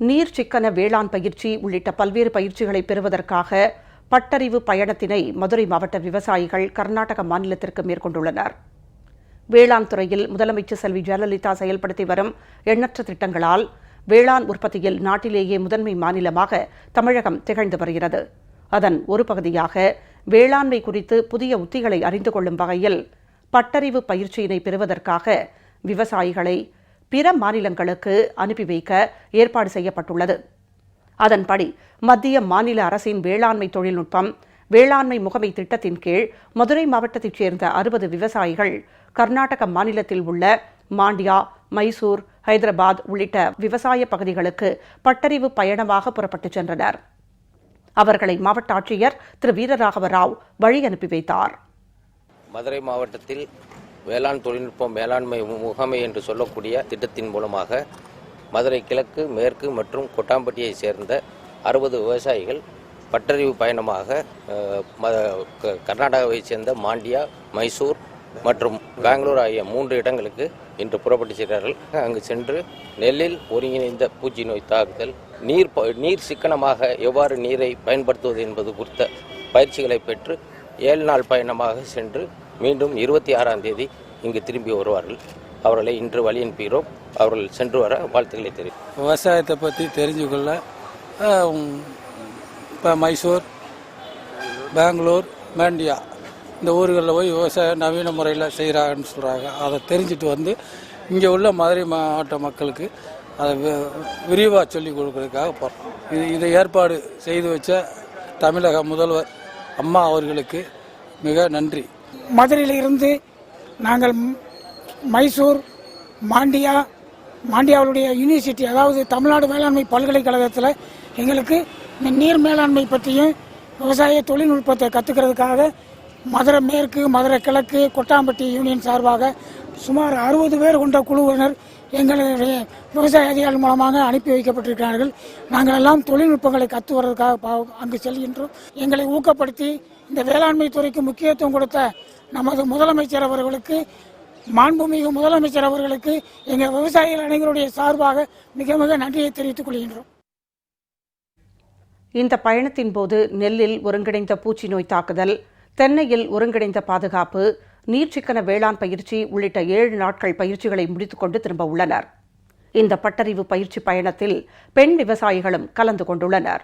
நீர் சிக்கன வேளாண் பயிற்சி உள்ளிட்ட பல்வேறு பயிற்சிகளை பெறுவதற்காக பட்டறிவு பயணத்தினை மதுரை மாவட்ட விவசாயிகள் கர்நாடக மாநிலத்திற்கு மேற்கொண்டுள்ளனர். வேளாண் துறையில் முதலமைச்சர் செல்வி ஜெயலலிதா செயல்படுத்தி வரும் எண்ணற்ற திட்டங்களால் வேளாண் உற்பத்தியில் நாட்டிலேயே முதன்மை மாநிலமாக தமிழகம் திகழ்ந்து வருகிறது. அதன் ஒரு பகுதியாக வேளாண்மை குறித்து புதிய உத்திகளை அறிந்து கொள்ளும் வகையில் பட்டறிவு பயிற்சியினை பெறுவதற்காக விவசாயிகளை பிற மாநிலங்களுக்கு அனுப்பி வைக்க ஏற்பாடு செய்யப்பட்டுள்ளது. அதன்படி மத்திய மாநில அரசின் வேளாண்மை தொழில்நுட்பம் வேளாண்மை முகமை திட்டத்தின் கீழ் மதுரை மாவட்டத்தைச் சேர்ந்த 60 விவசாயிகள் கர்நாடக மாநிலத்தில் உள்ள மாண்டியா, மைசூர், ஹைதராபாத் உள்ளிட்ட விவசாய பகுதிகளுக்கு பட்டறிவு பயணமாக புறப்பட்டுச் சென்றனர். அவர்களை மாவட்ட ஆட்சியர் திரு வீரராகவ ராவ் வழி அனுப்பி வைத்தார். மதுரை மாவட்டத்தில் வேளாண் தொழில்நுட்பம் மேலாண்மை முகமை என்று சொல்லக்கூடிய திட்டத்தின் மூலமாக மதுரை கிழக்கு, மேற்கு மற்றும் கொட்டாம்பட்டியை சேர்ந்த 60 விவசாயிகள் பட்டறிவு பயணமாக கர்நாடகாவை சேர்ந்த மாண்டியா, மைசூர் மற்றும் பெங்களூர் ஆகிய 3 இடங்களுக்கு இன்று புறப்பட்டு சென்றார்கள். அங்கு சென்று நெல்லில் ஒருங்கிணைந்த பூச்சி நோய் தாக்குதல், நீர் சிக்கனமாக எவ்வாறு நீரை பயன்படுத்துவது என்பது குறித்த பயிற்சிகளை பெற்று 7 நாள் பயணமாக சென்று மீண்டும் 26ஆம் தேதி இங்கு திரும்பி வருவார்கள். அவர்களை இன்று வழி அனுப்புகிறோம். அவர்கள் சென்று வர வாழ்த்துக்களை தெரிவிக்கும். விவசாயத்தை பற்றி தெரிஞ்சுக்கொள்ள இப்போ மைசூர், பெங்களூர், மாண்டியா இந்த ஊர்களில் போய் விவசாயம் நவீன முறையில் செய்கிறாங்கன்னு சொல்கிறாங்க. அதை தெரிஞ்சுட்டு வந்து இங்கே உள்ள மதுரை மாவட்ட மக்களுக்கு அதை விரிவாக சொல்லிக் கொடுக்கறதுக்காக போகிறோம். இதை ஏற்பாடு செய்து வச்ச தமிழக முதல்வர் அம்மா அவர்களுக்கு மிக நன்றி. மதுரையில் இருந்து நாங்கள் மைசூர், மாண்டியாவுடைய யூனிவர்சிட்டி, அதாவது தமிழ்நாடு வேளாண்மை பல்கலைக்கழகத்தில் எங்களுக்கு இந்த நீர் மேலாண்மை பற்றியும் விவசாய தொழில்நுட்பத்தை கற்றுக்கிறதுக்காக மதுரை மேற்கு, மதுரை கிழக்கு, கொட்டாம்பட்டி யூனியன் சார்பாக சுமார் 60 பேர் கொண்ட குழுவினர் எங்களுடைய விவசாய அதிகாரிகள் மூலமாக அனுப்பி வைக்கப்பட்டிருக்கிறார்கள். நாங்கள் எல்லாம் தொழில்நுட்பங்களை கற்று வருவதற்காக அங்கு செல்கின்றோம். எங்களை ஊக்கப்படுத்தி இந்த வேளாண்மை துறைக்கு முக்கியத்துவம் கொடுத்த நமது முதலமைச்சர் அவர்களுக்கு, மாண்புமிகு முதலமைச்சர் அவர்களுக்கு எங்கள் விவசாயிகள் அனைவருடைய சார்பாக மிக மிக நன்றியை தெரிவித்துக் கொள்கின்றோம். இந்த பயணத்தின் போது நெல்லில் ஒருங்கிணைந்த பூச்சி நோய் தாக்குதல், தென்னையில் ஒருங்கிணைந்த பாதுகாப்பு, நீர்ச்சிக்கன வேளாண் பயிற்சி உள்ளிட்ட 7 நாட்கள் பயிற்சிகளை முடித்துக்கொண்டு திரும்ப உள்ளனர். இந்த பட்டறிவு பயிற்சி பயணத்தில் பெண் விவசாயிகளும் கலந்து கொண்டுள்ளனர்.